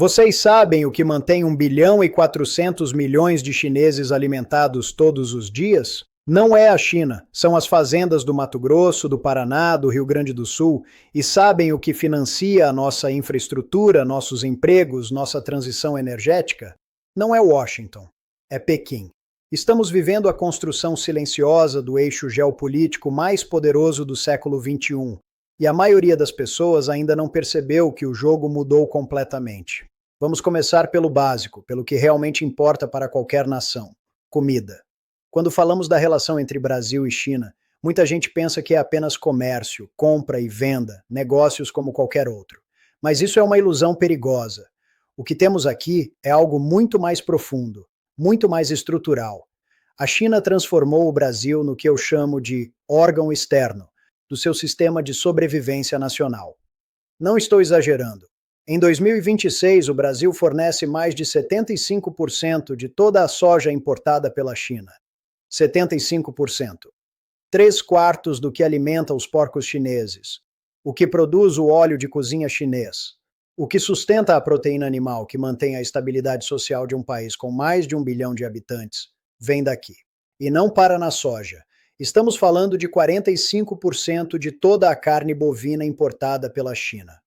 Vocês sabem o que mantém 1,4 bilhão de chineses alimentados todos os dias? Não é a China, são as fazendas do Mato Grosso, do Paraná, do Rio Grande do Sul, e sabem o que financia a nossa infraestrutura, nossos empregos, nossa transição energética? Não é Washington, é Pequim. Estamos vivendo a construção silenciosa do eixo geopolítico mais poderoso do século XXI, e a maioria das pessoas ainda não percebeu que o jogo mudou completamente. Vamos começar pelo básico, pelo que realmente importa para qualquer nação: comida. Quando falamos da relação entre Brasil e China, muita gente pensa que é apenas comércio, compra e venda, negócios como qualquer outro. Mas isso é uma ilusão perigosa. O que temos aqui é algo muito mais profundo, muito mais estrutural. A China transformou o Brasil no que eu chamo de órgão externo do seu sistema de sobrevivência nacional. Não estou exagerando. Em 2026, o Brasil fornece mais de 75% de toda a soja importada pela China. 75%. 3/4 do que alimenta os porcos chineses. O que produz o óleo de cozinha chinês. O que sustenta a proteína animal que mantém a estabilidade social de um país com mais de 1 bilhão de habitantes vem daqui. E não para na soja. Estamos falando de 45% de toda a carne bovina importada pela China.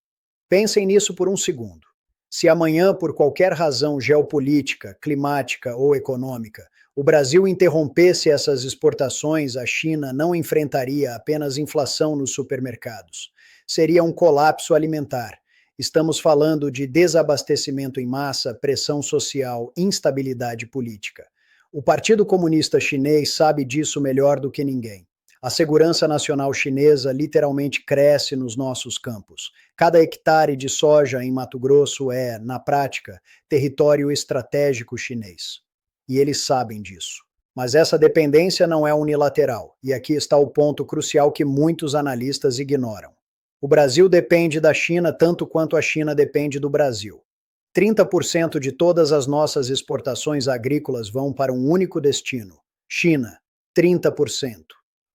Pensem nisso por um segundo. Se amanhã, por qualquer razão geopolítica, climática ou econômica, o Brasil interrompesse essas exportações, a China não enfrentaria apenas inflação nos supermercados. Seria um colapso alimentar. Estamos falando de desabastecimento em massa, pressão social, instabilidade política. O Partido Comunista Chinês sabe disso melhor do que ninguém. A segurança nacional chinesa literalmente cresce nos nossos campos. Cada hectare de soja em Mato Grosso é, na prática, território estratégico chinês. E eles sabem disso. Mas essa dependência não é unilateral, e aqui está o ponto crucial que muitos analistas ignoram. O Brasil depende da China tanto quanto a China depende do Brasil. 30% de todas as nossas exportações agrícolas vão para um único destino: China. 30%.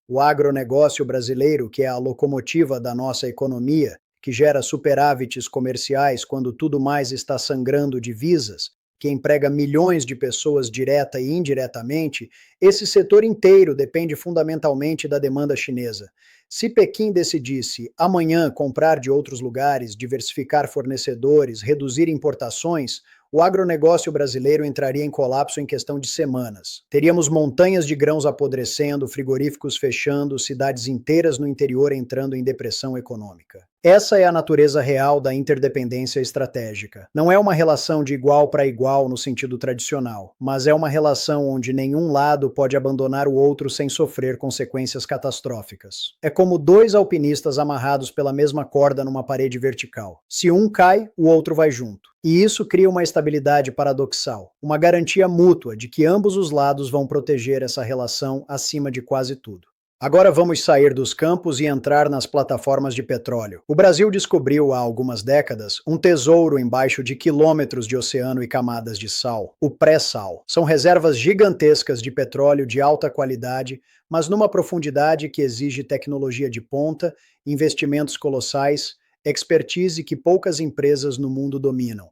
O agronegócio brasileiro, que é a locomotiva da nossa economia, que gera superávites comerciais quando tudo mais está sangrando divisas, que emprega milhões de pessoas direta e indiretamente, esse setor inteiro depende fundamentalmente da demanda chinesa. Se Pequim decidisse amanhã comprar de outros lugares, diversificar fornecedores, reduzir importações, o agronegócio brasileiro entraria em colapso em questão de semanas. Teríamos montanhas de grãos apodrecendo, frigoríficos fechando, cidades inteiras no interior entrando em depressão econômica. Essa é a natureza real da interdependência estratégica. Não é uma relação de igual para igual no sentido tradicional, mas é uma relação onde nenhum lado pode abandonar o outro sem sofrer consequências catastróficas. É como dois alpinistas amarrados pela mesma corda numa parede vertical. Se um cai, o outro vai junto. E isso cria uma estabilidade paradoxal, uma garantia mútua de que ambos os lados vão proteger essa relação acima de quase tudo. Agora vamos sair dos campos e entrar nas plataformas de petróleo. O Brasil descobriu há algumas décadas um tesouro embaixo de quilômetros de oceano e camadas de sal, o pré-sal. São reservas gigantescas de petróleo de alta qualidade, mas numa profundidade que exige tecnologia de ponta, investimentos colossais, expertise que poucas empresas no mundo dominam.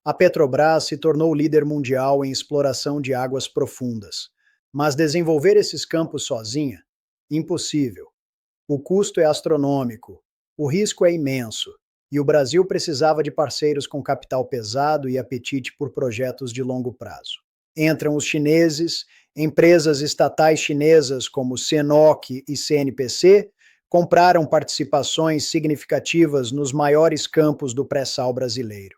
A Petrobras se tornou líder mundial em exploração de águas profundas. Mas desenvolver esses campos sozinha? Impossível. O custo é astronômico, o risco é imenso, e o Brasil precisava de parceiros com capital pesado e apetite por projetos de longo prazo. Entram os chineses, empresas estatais chinesas como CNOOC e CNPC compraram participações significativas nos maiores campos do pré-sal brasileiro.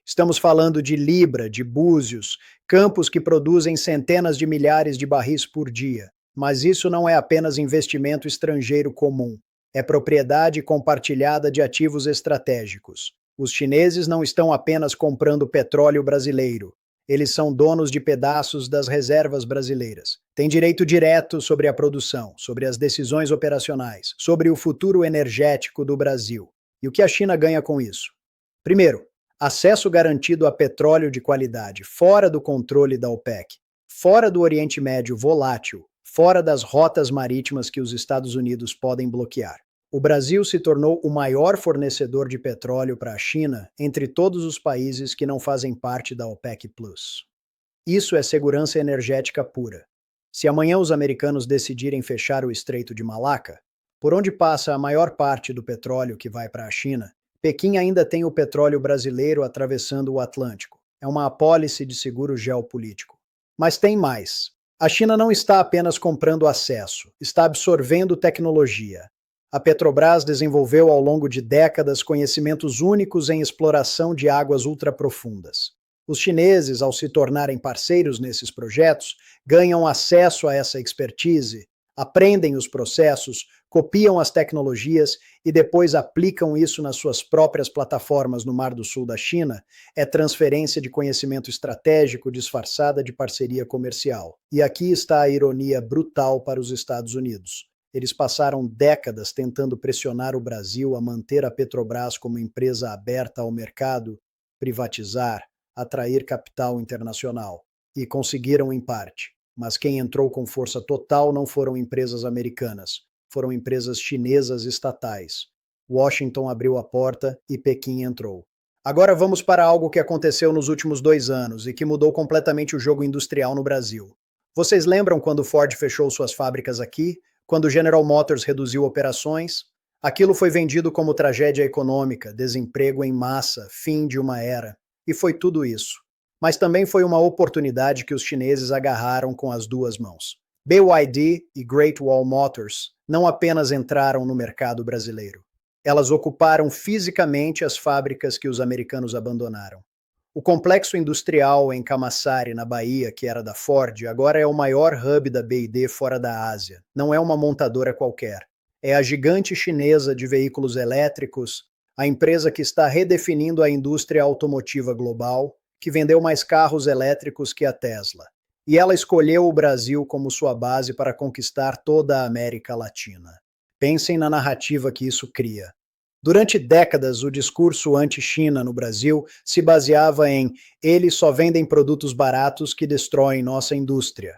Estamos falando de Libra, de Búzios, campos que produzem centenas de milhares de barris por dia. Mas isso não é apenas investimento estrangeiro comum, é propriedade compartilhada de ativos estratégicos. Os chineses não estão apenas comprando petróleo brasileiro, eles são donos de pedaços das reservas brasileiras. Têm direito direto sobre a produção, sobre as decisões operacionais, sobre o futuro energético do Brasil. E o que a China ganha com isso? Primeiro, acesso garantido a petróleo de qualidade, fora do controle da OPEC, fora do Oriente Médio volátil, fora das rotas marítimas que os Estados Unidos podem bloquear. O Brasil se tornou o maior fornecedor de petróleo para a China entre todos os países que não fazem parte da OPEC Plus. Isso é segurança energética pura. Se amanhã os americanos decidirem fechar o Estreito de Malaca, por onde passa a maior parte do petróleo que vai para a China, Pequim ainda tem o petróleo brasileiro atravessando o Atlântico. É uma apólice de seguro geopolítico. Mas tem mais. A China não está apenas comprando acesso, está absorvendo tecnologia. A Petrobras desenvolveu ao longo de décadas conhecimentos únicos em exploração de águas ultraprofundas. Os chineses, ao se tornarem parceiros nesses projetos, ganham acesso a essa expertise, aprendem os processos, copiam as tecnologias e depois aplicam isso nas suas próprias plataformas no Mar do Sul da China. É transferência de conhecimento estratégico disfarçada de parceria comercial. E aqui está a ironia brutal para os Estados Unidos. Eles passaram décadas tentando pressionar o Brasil a manter a Petrobras como empresa aberta ao mercado, privatizar, atrair capital internacional. E conseguiram em parte. Mas quem entrou com força total não foram empresas americanas, foram empresas chinesas estatais. Washington abriu a porta e Pequim entrou. Agora vamos para algo que aconteceu nos últimos 2 anos e que mudou completamente o jogo industrial no Brasil. Vocês lembram quando Ford fechou suas fábricas aqui? Quando General Motors reduziu operações? Aquilo foi vendido como tragédia econômica, desemprego em massa, fim de uma era. E foi tudo isso. Mas também foi uma oportunidade que os chineses agarraram com as duas mãos. BYD e Great Wall Motors não apenas entraram no mercado brasileiro. Elas ocuparam fisicamente as fábricas que os americanos abandonaram. O complexo industrial em Camaçari, na Bahia, que era da Ford, agora é o maior hub da BYD fora da Ásia. Não é uma montadora qualquer. É a gigante chinesa de veículos elétricos, a empresa que está redefinindo a indústria automotiva global, que vendeu mais carros elétricos que a Tesla. E ela escolheu o Brasil como sua base para conquistar toda a América Latina. Pensem na narrativa que isso cria. Durante décadas, o discurso anti-China no Brasil se baseava em eles só vendem produtos baratos que destroem nossa indústria.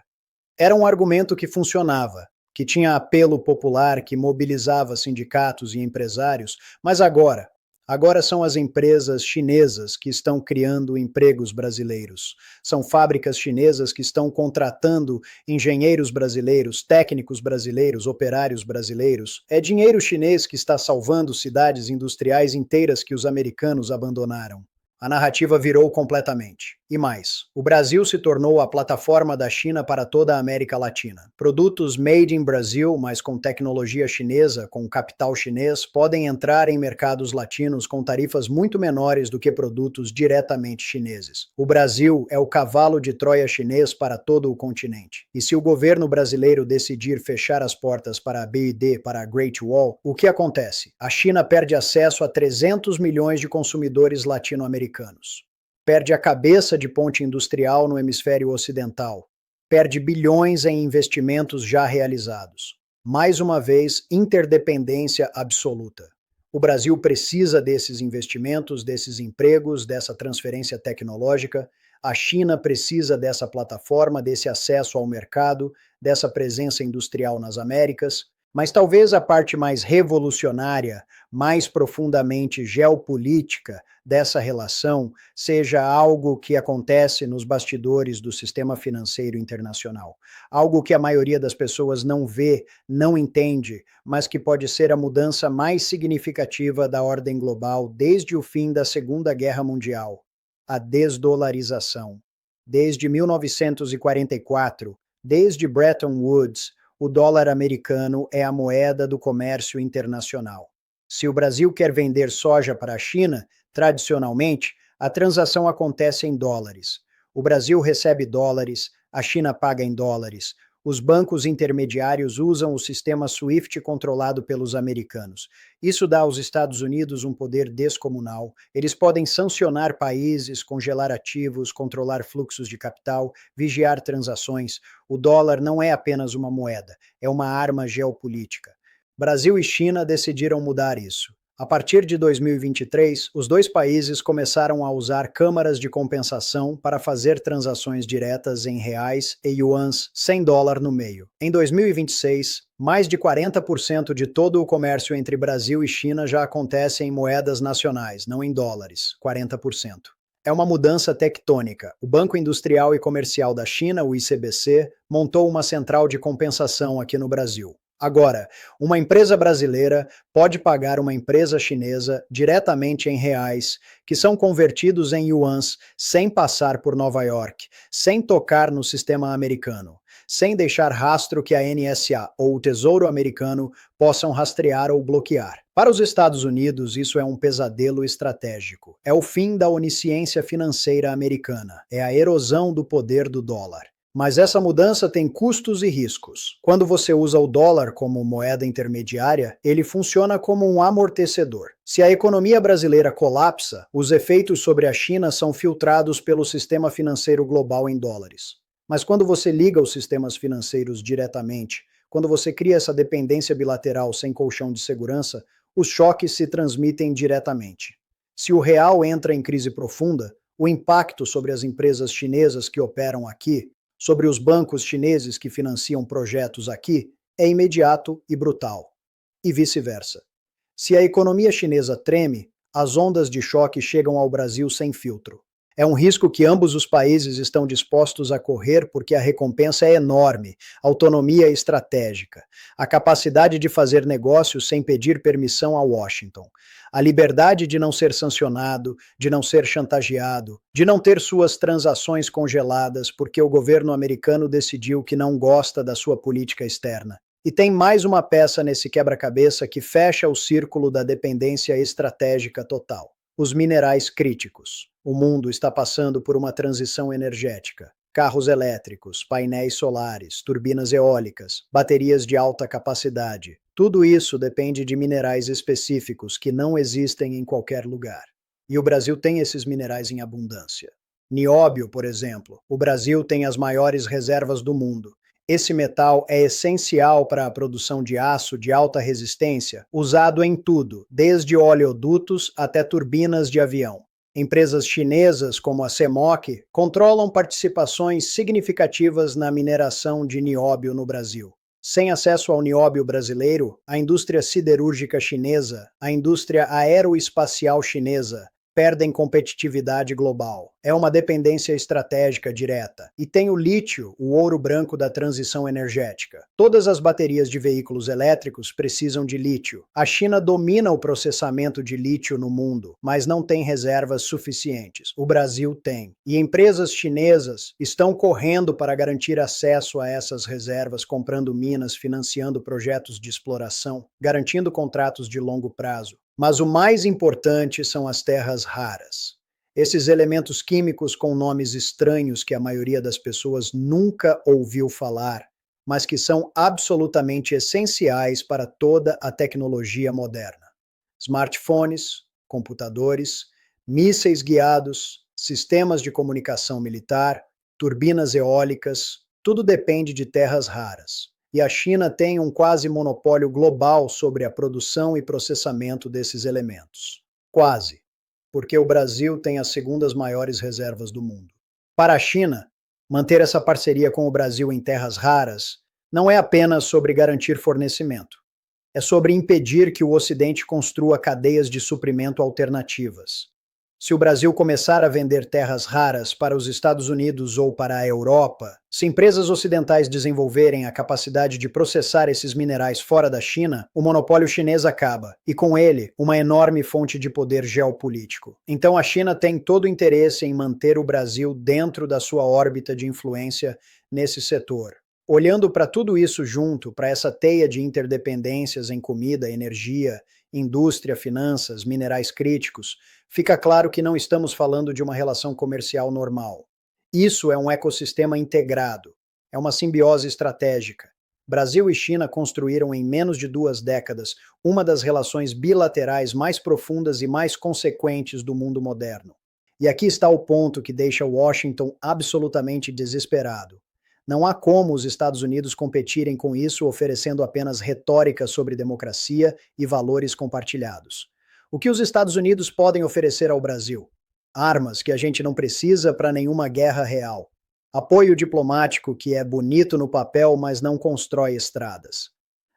Era um argumento que funcionava, que tinha apelo popular, que mobilizava sindicatos e empresários, mas agora são as empresas chinesas que estão criando empregos brasileiros. São fábricas chinesas que estão contratando engenheiros brasileiros, técnicos brasileiros, operários brasileiros. É dinheiro chinês que está salvando cidades industriais inteiras que os americanos abandonaram. A narrativa virou completamente. E mais, o Brasil se tornou a plataforma da China para toda a América Latina. Produtos made in Brazil, mas com tecnologia chinesa, com capital chinês, podem entrar em mercados latinos com tarifas muito menores do que produtos diretamente chineses. O Brasil é o cavalo de Troia chinês para todo o continente. E se o governo brasileiro decidir fechar as portas para a BYD, para a Great Wall, o que acontece? A China perde acesso a 300 milhões de consumidores latino-americanos. Perde a cabeça de ponte industrial no hemisfério ocidental. Perde bilhões em investimentos já realizados. Mais uma vez, interdependência absoluta. O Brasil precisa desses investimentos, desses empregos, dessa transferência tecnológica. A China precisa dessa plataforma, desse acesso ao mercado, dessa presença industrial nas Américas. Mas talvez a parte mais revolucionária, mais profundamente geopolítica dessa relação seja algo que acontece nos bastidores do sistema financeiro internacional. Algo que a maioria das pessoas não vê, não entende, mas que pode ser a mudança mais significativa da ordem global desde o fim da Segunda Guerra Mundial, a desdolarização. Desde 1944, desde Bretton Woods, o dólar americano é a moeda do comércio internacional. Se o Brasil quer vender soja para a China, tradicionalmente, a transação acontece em dólares. O Brasil recebe dólares, a China paga em dólares. Os bancos intermediários usam o sistema SWIFT controlado pelos americanos. Isso dá aos Estados Unidos um poder descomunal. Eles podem sancionar países, congelar ativos, controlar fluxos de capital, vigiar transações. O dólar não é apenas uma moeda, é uma arma geopolítica. Brasil e China decidiram mudar isso. A partir de 2023, os dois países começaram a usar câmaras de compensação para fazer transações diretas em reais e yuans sem dólar no meio. Em 2026, mais de 40% de todo o comércio entre Brasil e China já acontece em moedas nacionais, não em dólares, 40%. É uma mudança tectônica. O Banco Industrial e Comercial da China, o ICBC, montou uma central de compensação aqui no Brasil. Agora, uma empresa brasileira pode pagar uma empresa chinesa diretamente em reais, que são convertidos em yuans, sem passar por Nova York, sem tocar no sistema americano, sem deixar rastro que a NSA ou o Tesouro Americano possam rastrear ou bloquear. Para os Estados Unidos, isso é um pesadelo estratégico. É o fim da onisciência financeira americana. É a erosão do poder do dólar. Mas essa mudança tem custos e riscos. Quando você usa o dólar como moeda intermediária, ele funciona como um amortecedor. Se a economia brasileira colapsa, os efeitos sobre a China são filtrados pelo sistema financeiro global em dólares. Mas quando você liga os sistemas financeiros diretamente, quando você cria essa dependência bilateral sem colchão de segurança, os choques se transmitem diretamente. Se o real entra em crise profunda, o impacto sobre as empresas chinesas que operam aqui, sobre os bancos chineses que financiam projetos aqui, é imediato e brutal. E vice-versa. Se a economia chinesa treme, as ondas de choque chegam ao Brasil sem filtro. É um risco que ambos os países estão dispostos a correr porque a recompensa é enorme, autonomia estratégica, a capacidade de fazer negócios sem pedir permissão a Washington, a liberdade de não ser sancionado, de não ser chantageado, de não ter suas transações congeladas porque o governo americano decidiu que não gosta da sua política externa. E tem mais uma peça nesse quebra-cabeça que fecha o círculo da dependência estratégica total: os minerais críticos. O mundo está passando por uma transição energética. Carros elétricos, painéis solares, turbinas eólicas, baterias de alta capacidade. Tudo isso depende de minerais específicos que não existem em qualquer lugar. E o Brasil tem esses minerais em abundância. Nióbio, por exemplo, o Brasil tem as maiores reservas do mundo. Esse metal é essencial para a produção de aço de alta resistência, usado em tudo, desde oleodutos até turbinas de avião. Empresas chinesas como a CMOC controlam participações significativas na mineração de nióbio no Brasil. Sem acesso ao nióbio brasileiro, a indústria siderúrgica chinesa, a indústria aeroespacial chinesa, perdem competitividade global. É uma dependência estratégica direta. E tem o lítio, o ouro branco da transição energética. Todas as baterias de veículos elétricos precisam de lítio. A China domina o processamento de lítio no mundo, mas não tem reservas suficientes. O Brasil tem. E empresas chinesas estão correndo para garantir acesso a essas reservas, comprando minas, financiando projetos de exploração, garantindo contratos de longo prazo. Mas o mais importante são as terras raras. Esses elementos químicos com nomes estranhos que a maioria das pessoas nunca ouviu falar, mas que são absolutamente essenciais para toda a tecnologia moderna. Smartphones, computadores, mísseis guiados, sistemas de comunicação militar, turbinas eólicas, tudo depende de terras raras. E a China tem um quase monopólio global sobre a produção e processamento desses elementos. Quase, porque o Brasil tem as segundas maiores reservas do mundo. Para a China, manter essa parceria com o Brasil em terras raras não é apenas sobre garantir fornecimento. É sobre impedir que o Ocidente construa cadeias de suprimento alternativas. Se o Brasil começar a vender terras raras para os Estados Unidos ou para a Europa, se empresas ocidentais desenvolverem a capacidade de processar esses minerais fora da China, o monopólio chinês acaba, e com ele, uma enorme fonte de poder geopolítico. Então a China tem todo o interesse em manter o Brasil dentro da sua órbita de influência nesse setor. Olhando para tudo isso junto, para essa teia de interdependências em comida, energia, indústria, finanças, minerais críticos, fica claro que não estamos falando de uma relação comercial normal. Isso é um ecossistema integrado, é uma simbiose estratégica. Brasil e China construíram em menos de 2 décadas uma das relações bilaterais mais profundas e mais consequentes do mundo moderno. E aqui está o ponto que deixa Washington absolutamente desesperado. Não há como os Estados Unidos competirem com isso oferecendo apenas retórica sobre democracia e valores compartilhados. O que os Estados Unidos podem oferecer ao Brasil? Armas que a gente não precisa para nenhuma guerra real. Apoio diplomático que é bonito no papel, mas não constrói estradas.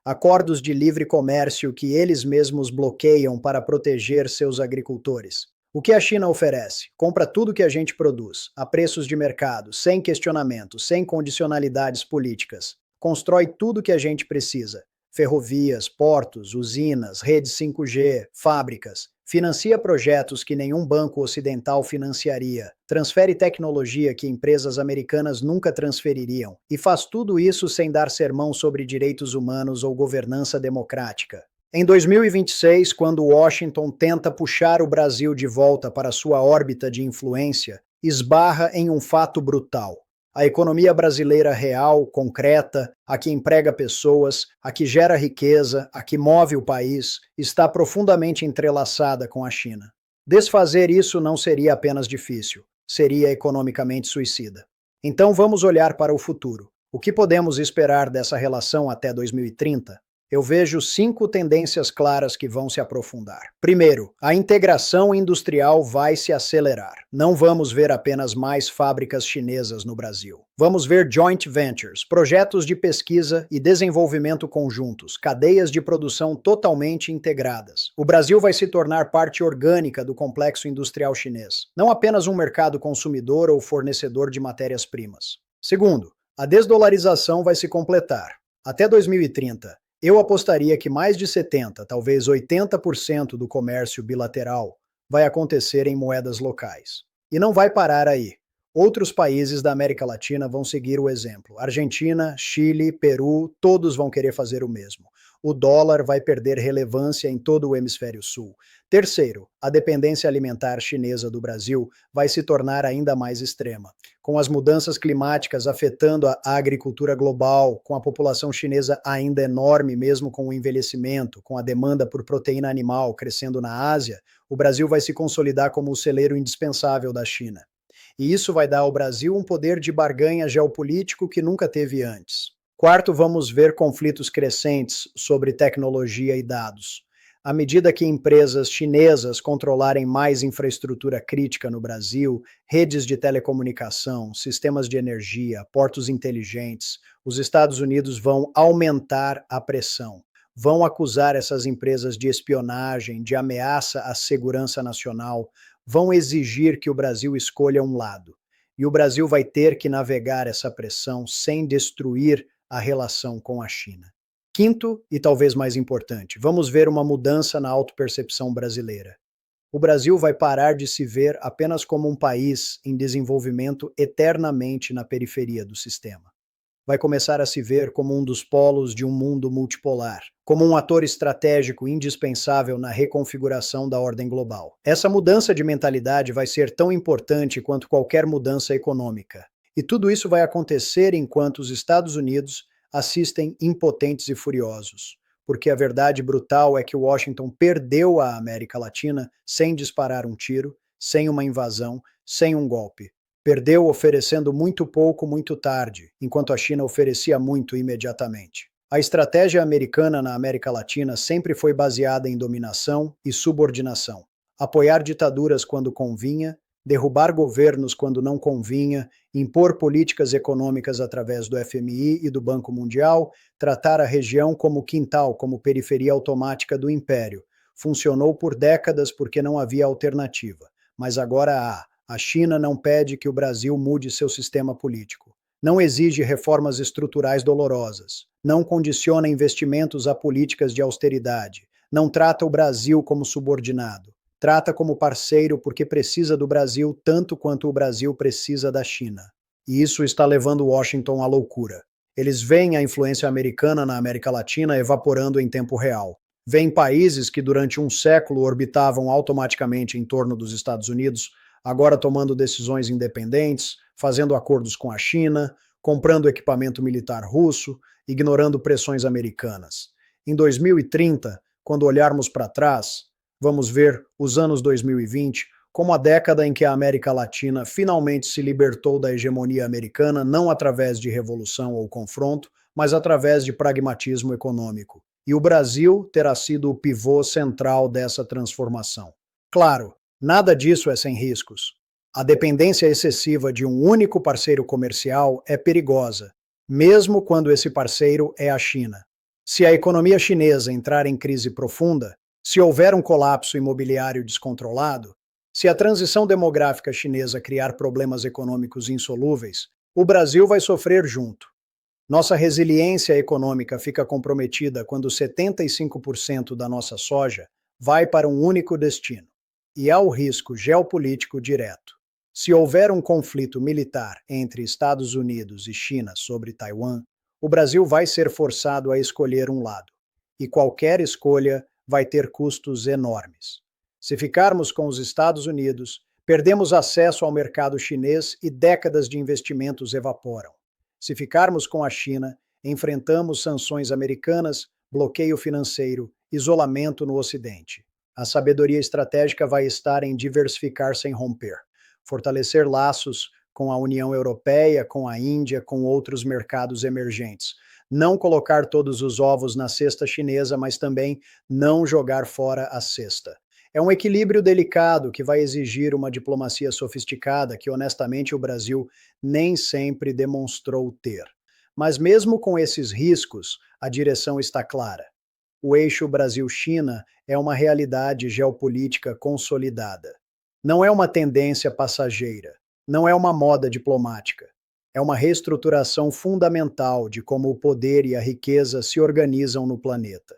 Acordos de livre comércio que eles mesmos bloqueiam para proteger seus agricultores. O que a China oferece? Compra tudo que a gente produz, a preços de mercado, sem questionamento, sem condicionalidades políticas. Constrói tudo que a gente precisa. Ferrovias, portos, usinas, redes 5G, fábricas. Financia projetos que nenhum banco ocidental financiaria. Transfere tecnologia que empresas americanas nunca transfeririam. E faz tudo isso sem dar sermão sobre direitos humanos ou governança democrática. Em 2026, quando Washington tenta puxar o Brasil de volta para sua órbita de influência, esbarra em um fato brutal. A economia brasileira real, concreta, a que emprega pessoas, a que gera riqueza, a que move o país, está profundamente entrelaçada com a China. Desfazer isso não seria apenas difícil, seria economicamente suicida. Então vamos olhar para o futuro. O que podemos esperar dessa relação até 2030? Eu vejo 5 tendências claras que vão se aprofundar. Primeiro, a integração industrial vai se acelerar. Não vamos ver apenas mais fábricas chinesas no Brasil. Vamos ver joint ventures, projetos de pesquisa e desenvolvimento conjuntos, cadeias de produção totalmente integradas. O Brasil vai se tornar parte orgânica do complexo industrial chinês, não apenas um mercado consumidor ou fornecedor de matérias-primas. Segundo, a desdolarização vai se completar. Até 2030, eu apostaria que mais de 70%, talvez 80% do comércio bilateral vai acontecer em moedas locais. E não vai parar aí. Outros países da América Latina vão seguir o exemplo. Argentina, Chile, Peru, todos vão querer fazer o mesmo. O dólar vai perder relevância em todo o hemisfério sul. Terceiro, a dependência alimentar chinesa do Brasil vai se tornar ainda mais extrema. Com as mudanças climáticas afetando a agricultura global, com a população chinesa ainda enorme, mesmo com o envelhecimento, com a demanda por proteína animal crescendo na Ásia, o Brasil vai se consolidar como o celeiro indispensável da China. E isso vai dar ao Brasil um poder de barganha geopolítico que nunca teve antes. Quarto, vamos ver conflitos crescentes sobre tecnologia e dados. À medida que empresas chinesas controlarem mais infraestrutura crítica no Brasil, redes de telecomunicação, sistemas de energia, portos inteligentes, os Estados Unidos vão aumentar a pressão. Vão acusar essas empresas de espionagem, de ameaça à segurança nacional, vão exigir que o Brasil escolha um lado. E o Brasil vai ter que navegar essa pressão sem destruir a relação com a China. Quinto, e talvez mais importante, vamos ver uma mudança na autopercepção brasileira. O Brasil vai parar de se ver apenas como um país em desenvolvimento eternamente na periferia do sistema. Vai começar a se ver como um dos polos de um mundo multipolar, como um ator estratégico indispensável na reconfiguração da ordem global. Essa mudança de mentalidade vai ser tão importante quanto qualquer mudança econômica. E tudo isso vai acontecer enquanto os Estados Unidos assistem impotentes e furiosos, porque a verdade brutal é que Washington perdeu a América Latina sem disparar um tiro, sem uma invasão, sem um golpe. Perdeu oferecendo muito pouco, muito tarde, enquanto a China oferecia muito imediatamente. A estratégia americana na América Latina sempre foi baseada em dominação e subordinação. Apoiar ditaduras quando convinha, derrubar governos quando não convinha, impor políticas econômicas através do FMI e do Banco Mundial, tratar a região como quintal, como periferia automática do império. Funcionou por décadas porque não havia alternativa, mas agora há. A China não pede que o Brasil mude seu sistema político. Não exige reformas estruturais dolorosas. Não condiciona investimentos a políticas de austeridade. Não trata o Brasil como subordinado. Trata como parceiro porque precisa do Brasil tanto quanto o Brasil precisa da China. E isso está levando Washington à loucura. Eles veem a influência americana na América Latina evaporando em tempo real. Veem países que durante um século orbitavam automaticamente em torno dos Estados Unidos, agora tomando decisões independentes, fazendo acordos com a China, comprando equipamento militar russo, ignorando pressões americanas. Em 2030, quando olharmos para trás, vamos ver os anos 2020 como a década em que a América Latina finalmente se libertou da hegemonia americana, não através de revolução ou confronto, mas através de pragmatismo econômico. e o Brasil terá sido o pivô central dessa transformação. Claro, nada disso é sem riscos. A dependência excessiva de um único parceiro comercial é perigosa, mesmo quando esse parceiro é a China. Se a economia chinesa entrar em crise profunda, se houver um colapso imobiliário descontrolado, se a transição demográfica chinesa criar problemas econômicos insolúveis, o Brasil vai sofrer junto. Nossa resiliência econômica fica comprometida quando 75% da nossa soja vai para um único destino. E há o risco geopolítico direto. Se houver um conflito militar entre Estados Unidos e China sobre Taiwan, o Brasil vai ser forçado a escolher um lado. E qualquer escolha vai ter custos enormes. Se ficarmos com os Estados Unidos, perdemos acesso ao mercado chinês e décadas de investimentos evaporam. Se ficarmos com a China, enfrentamos sanções americanas, bloqueio financeiro, isolamento no Ocidente. A sabedoria estratégica vai estar em diversificar sem romper, fortalecer laços com a União Europeia, com a Índia, com outros mercados emergentes. Não colocar todos os ovos na cesta chinesa, mas também não jogar fora a cesta. É um equilíbrio delicado que vai exigir uma diplomacia sofisticada que, honestamente, o Brasil nem sempre demonstrou ter. Mas mesmo com esses riscos, a direção está clara. O eixo Brasil-China é uma realidade geopolítica consolidada. Não é uma tendência passageira, não é uma moda diplomática. É uma reestruturação fundamental de como o poder e a riqueza se organizam no planeta.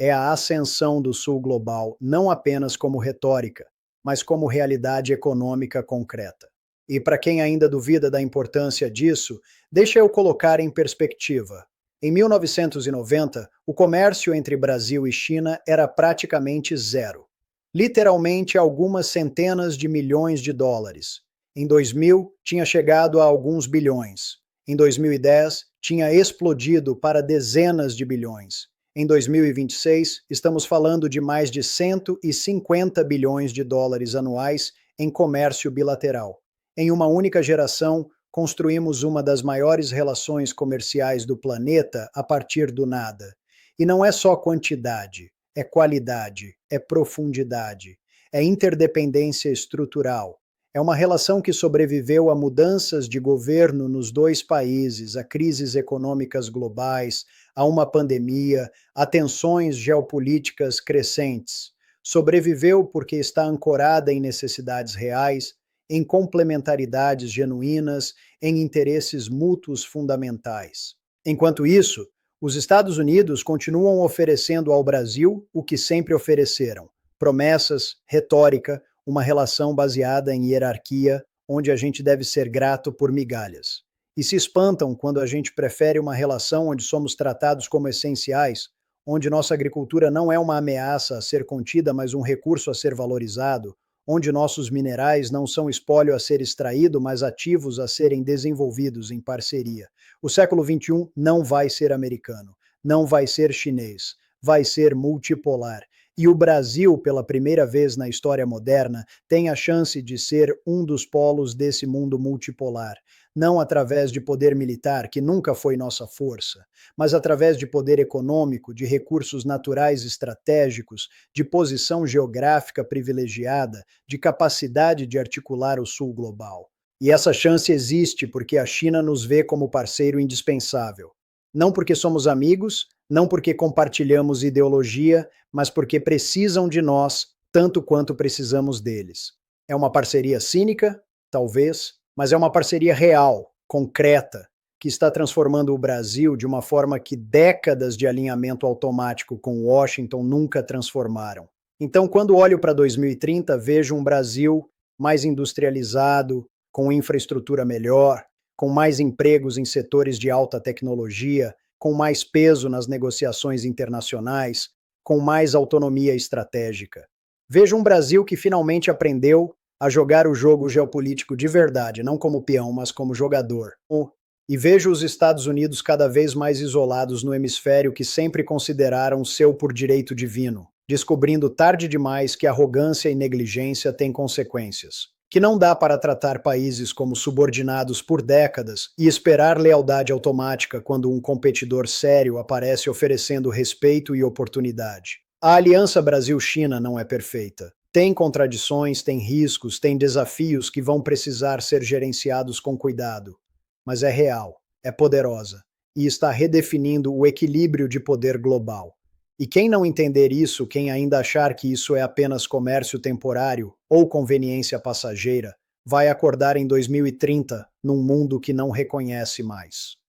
É a ascensão do Sul global não apenas como retórica, mas como realidade econômica concreta. E para quem ainda duvida da importância disso, deixa eu colocar em perspectiva. Em 1990, o comércio entre Brasil e China era praticamente zero. Literalmente algumas centenas de milhões de dólares. Em 2000, tinha chegado a alguns bilhões. Em 2010, tinha explodido para dezenas de bilhões. Em 2026, estamos falando de mais de 150 bilhões de dólares anuais em comércio bilateral. Em uma única geração, construímos uma das maiores relações comerciais do planeta a partir do nada. E não é só quantidade, é qualidade, é profundidade, é interdependência estrutural. É uma relação que sobreviveu a mudanças de governo nos dois países, a crises econômicas globais, a uma pandemia, a tensões geopolíticas crescentes. Sobreviveu porque está ancorada em necessidades reais, em complementaridades genuínas, em interesses mútuos fundamentais. Enquanto isso, os Estados Unidos continuam oferecendo ao Brasil o que sempre ofereceram: promessas, retórica, uma relação baseada em hierarquia, onde a gente deve ser grato por migalhas. E se espantam quando a gente prefere uma relação onde somos tratados como essenciais, onde nossa agricultura não é uma ameaça a ser contida, mas um recurso a ser valorizado, onde nossos minerais não são espólio a ser extraído, mas ativos a serem desenvolvidos em parceria. O século XXI não vai ser americano, não vai ser chinês, vai ser multipolar. E o Brasil, pela primeira vez na história moderna, tem a chance de ser um dos polos desse mundo multipolar, não através de poder militar, que nunca foi nossa força, mas através de poder econômico, de recursos naturais estratégicos, de posição geográfica privilegiada, de capacidade de articular o Sul global. E essa chance existe porque a China nos vê como parceiro indispensável. Não porque somos amigos, não porque compartilhamos ideologia, mas porque precisam de nós tanto quanto precisamos deles. É uma parceria cínica? Talvez, mas é uma parceria real, concreta, que está transformando o Brasil de uma forma que décadas de alinhamento automático com Washington nunca transformaram. Então, quando olho para 2030, vejo um Brasil mais industrializado, com infraestrutura melhor, com mais empregos em setores de alta tecnologia, com mais peso nas negociações internacionais, com mais autonomia estratégica. Vejo um Brasil que finalmente aprendeu a jogar o jogo geopolítico de verdade, não como peão, mas como jogador. E vejo os Estados Unidos cada vez mais isolados no hemisfério que sempre consideraram seu por direito divino, descobrindo tarde demais que arrogância e negligência têm consequências. que não dá para tratar países como subordinados por décadas e esperar lealdade automática quando um competidor sério aparece oferecendo respeito e oportunidade. A aliança Brasil-China não é perfeita. Tem contradições, tem riscos, tem desafios que vão precisar ser gerenciados com cuidado. Mas é real, é poderosa e está redefinindo o equilíbrio de poder global. E quem não entender isso, quem ainda achar que isso é apenas comércio temporário ou conveniência passageira, vai acordar em 2030 num mundo que não reconhece mais.